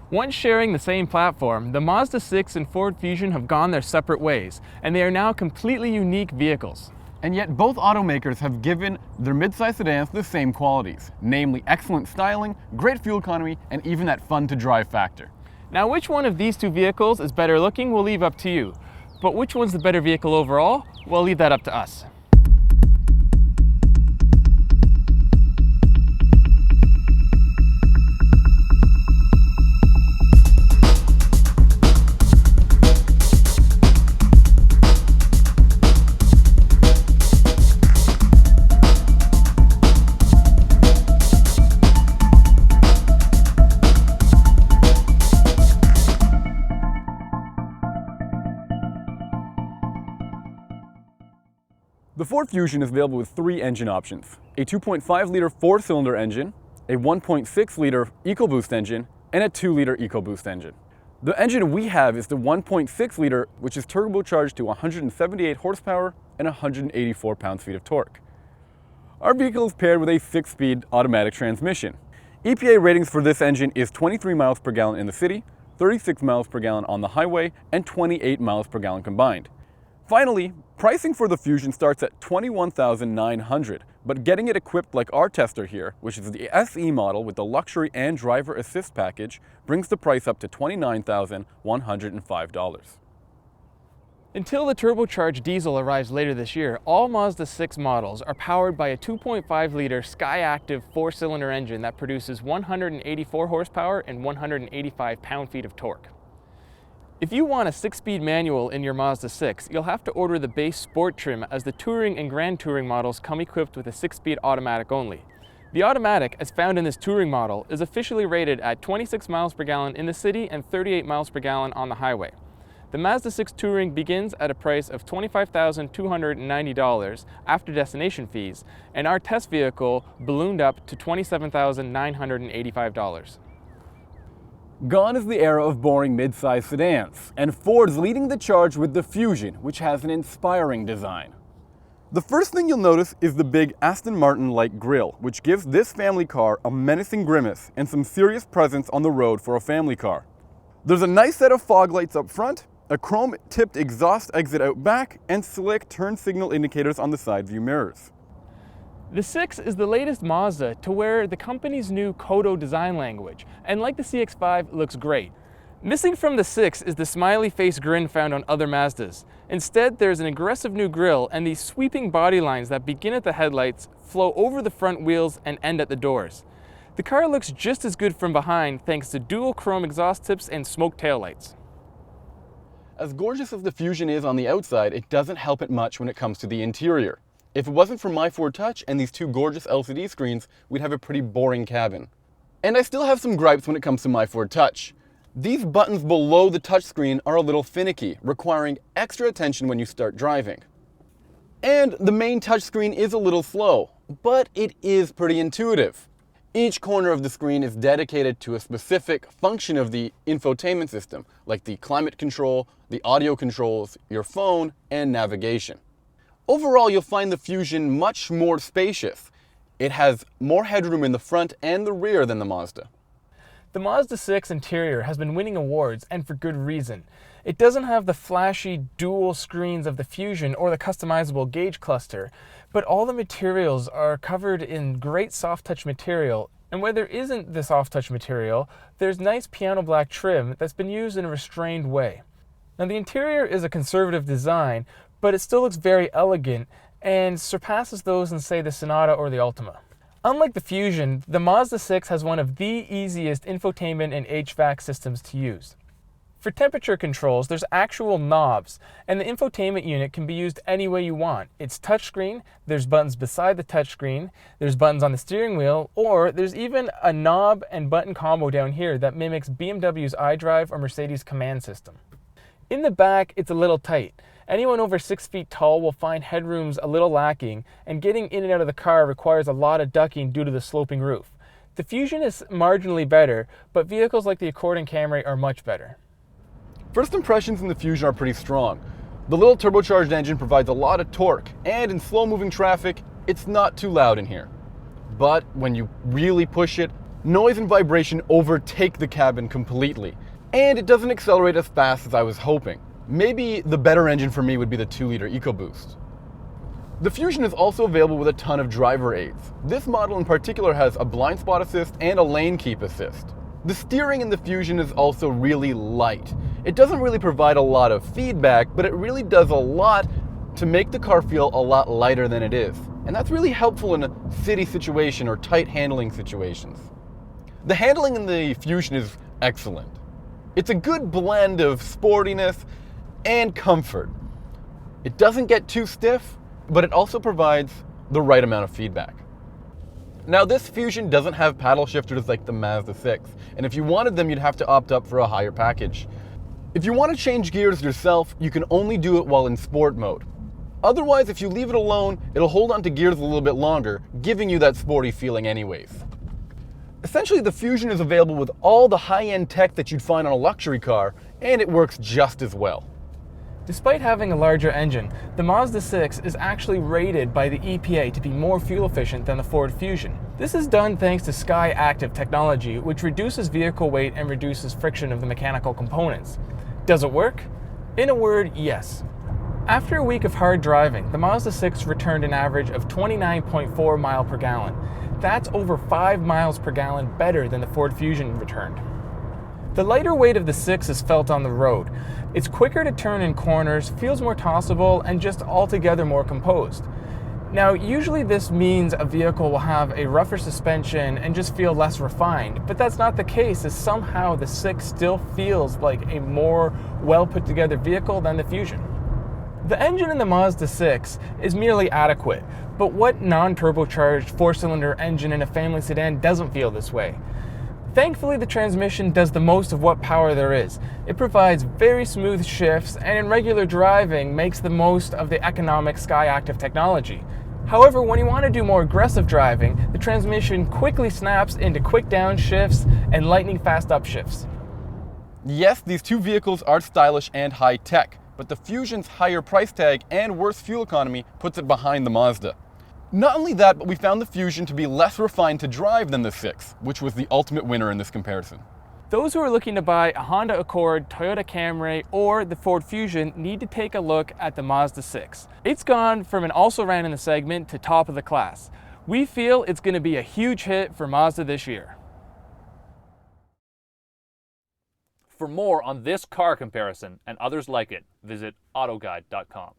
Once sharing the same platform, the Mazda 6 and Ford Fusion have gone their separate ways, and they are now completely unique vehicles. And yet both automakers have given their midsize sedans the same qualities, namely excellent styling, great fuel economy, and even that fun-to-drive factor. Now, which one of these two vehicles is better looking, we'll leave up to you. But which one's the better vehicle overall, we'll leave that up to us. The Ford Fusion is available with three engine options: a 2.5-liter four-cylinder engine, a 1.6-liter EcoBoost engine, and a 2-liter EcoBoost engine. The engine we have is the 1.6-liter, which is turbocharged to 178 horsepower and 184 pound-feet of torque. Our vehicle is paired with a 6-speed automatic transmission. EPA ratings for this engine is 23 miles per gallon in the city, 36 miles per gallon on the highway, and 28 miles per gallon combined. Finally, pricing for the Fusion starts at $21,900, but getting it equipped like our tester here, which is the SE model with the luxury and driver assist package, brings the price up to $29,105. Until the turbocharged diesel arrives later this year, all Mazda 6 models are powered by a 2.5-liter Skyactiv 4-cylinder engine that produces 184 horsepower and 185 pound-feet of torque. If you want a 6-speed manual in your Mazda 6, you'll have to order the base Sport trim, as the Touring and Grand Touring models come equipped with a 6-speed automatic only. The automatic, as found in this Touring model, is officially rated at 26 miles per gallon in the city and 38 miles per gallon on the highway. The Mazda 6 Touring begins at a price of $25,290 after destination fees, and our test vehicle ballooned up to $27,985. Gone is the era of boring mid-size sedans, and Ford's leading the charge with the Fusion, which has an inspiring design. The first thing you'll notice is the big Aston Martin-like grille, which gives this family car a menacing grimace and some serious presence on the road for a family car. There's a nice set of fog lights up front, a chrome-tipped exhaust exit out back, and slick turn signal indicators on the side view mirrors. The 6 is the latest Mazda to wear the company's new Kodo design language, and like the CX-5, looks great. Missing from the 6 is the smiley face grin found on other Mazdas. Instead, there's an aggressive new grille, and these sweeping body lines that begin at the headlights, flow over the front wheels, and end at the doors. The car looks just as good from behind thanks to dual chrome exhaust tips and smoke taillights. As gorgeous as the Fusion is on the outside, it doesn't help it much when it comes to the interior. If it wasn't for My Ford Touch and these two gorgeous LCD screens, we'd have a pretty boring cabin. And I still have some gripes when it comes to My Ford Touch. These buttons below the touchscreen are a little finicky, requiring extra attention when you start driving. And the main touchscreen is a little slow, but it is pretty intuitive. Each corner of the screen is dedicated to a specific function of the infotainment system, like the climate control, the audio controls, your phone, and navigation. Overall, you'll find the Fusion much more spacious. It has more headroom in the front and the rear than the Mazda. The Mazda 6 interior has been winning awards, and for good reason. It doesn't have the flashy dual screens of the Fusion or the customizable gauge cluster, but all the materials are covered in great soft touch material, and where there isn't the soft touch material, there's nice piano black trim that's been used in a restrained way. Now, the interior is a conservative design, but it still looks very elegant and surpasses those in, say, the Sonata or the Altima. Unlike the Fusion, the Mazda 6 has one of the easiest infotainment and Hvac systems to use. For temperature controls, there's actual knobs, and the infotainment unit can be used any way you want. It's touchscreen, there's buttons beside the touchscreen, there's buttons on the steering wheel, or there's even a knob and button combo down here that mimics BMW's iDrive or Mercedes Command System. In the back, it's a little tight. Anyone over 6 feet tall will find headrooms a little lacking, and getting in and out of the car requires a lot of ducking due to the sloping roof. The Fusion is marginally better, but vehicles like the Accord and Camry are much better. First impressions in the Fusion are pretty strong. The little turbocharged engine provides a lot of torque, and in slow-moving traffic, it's not too loud in here. But when you really push it, Noise and vibration overtake the cabin completely, and it doesn't accelerate as fast as I was hoping. Maybe the better engine for me would be the 2-liter EcoBoost. The Fusion is also available with a ton of driver aids. This model in particular has a blind spot assist and a lane keep assist. The steering in the Fusion is also really light. It doesn't really provide a lot of feedback, but it really does a lot to make the car feel a lot lighter than it is. And that's really helpful in a city situation or tight handling situations. The handling in the Fusion is excellent. It's a good blend of sportiness and comfort. It doesn't get too stiff, but it also provides the right amount of feedback. Now, this Fusion doesn't have paddle shifters like the Mazda6, and if you wanted them, you'd have to opt up for a higher package. If you want to change gears yourself, you can only do it while in sport mode. Otherwise, if you leave it alone, it'll hold on to gears a little bit longer, giving you that sporty feeling anyways. Essentially, the Fusion is available with all the high-end tech that you'd find on a luxury car, and it works just as well. Despite having a larger engine, the Mazda6 is actually rated by the EPA to be more fuel efficient than the Ford Fusion. This is done thanks to Hvac active technology, which reduces vehicle weight and reduces friction of the mechanical components. Does it work? In a word, yes. After a week of hard driving, the Mazda6 returned an average of 29.4 miles per gallon. That's over 5 miles per gallon better than the Ford Fusion returned. The lighter weight of the 6 is felt on the road. It's quicker to turn in corners, feels more tossable, and just altogether more composed. Now, usually this means a vehicle will have a rougher suspension and just feel less refined, but that's not the case, as somehow the 6 still feels like a more well put together vehicle than the Fusion. The engine in the Mazda6 is merely adequate, but what non-turbocharged 4-cylinder engine in a family sedan doesn't feel this way? Thankfully, the transmission does the most of what power there is. It provides very smooth shifts, and in regular driving makes the most of the economic Hvac active technology. However, when you want to do more aggressive driving, the transmission quickly snaps into quick downshifts and lightning fast upshifts. Yes, these two vehicles are stylish and high-tech, but the Fusion's higher price tag and worse fuel economy puts it behind the Mazda. Not only that, but we found the Fusion to be less refined to drive than the 6, which was the ultimate winner in this comparison. Those who are looking to buy a Honda Accord, Toyota Camry, or the Ford Fusion need to take a look at the Mazda6. It's gone from an also-ran in the segment to top of the class. We feel it's going to be a huge hit for Mazda this year. For more on this car comparison and others like it, visit AutoGuide.com.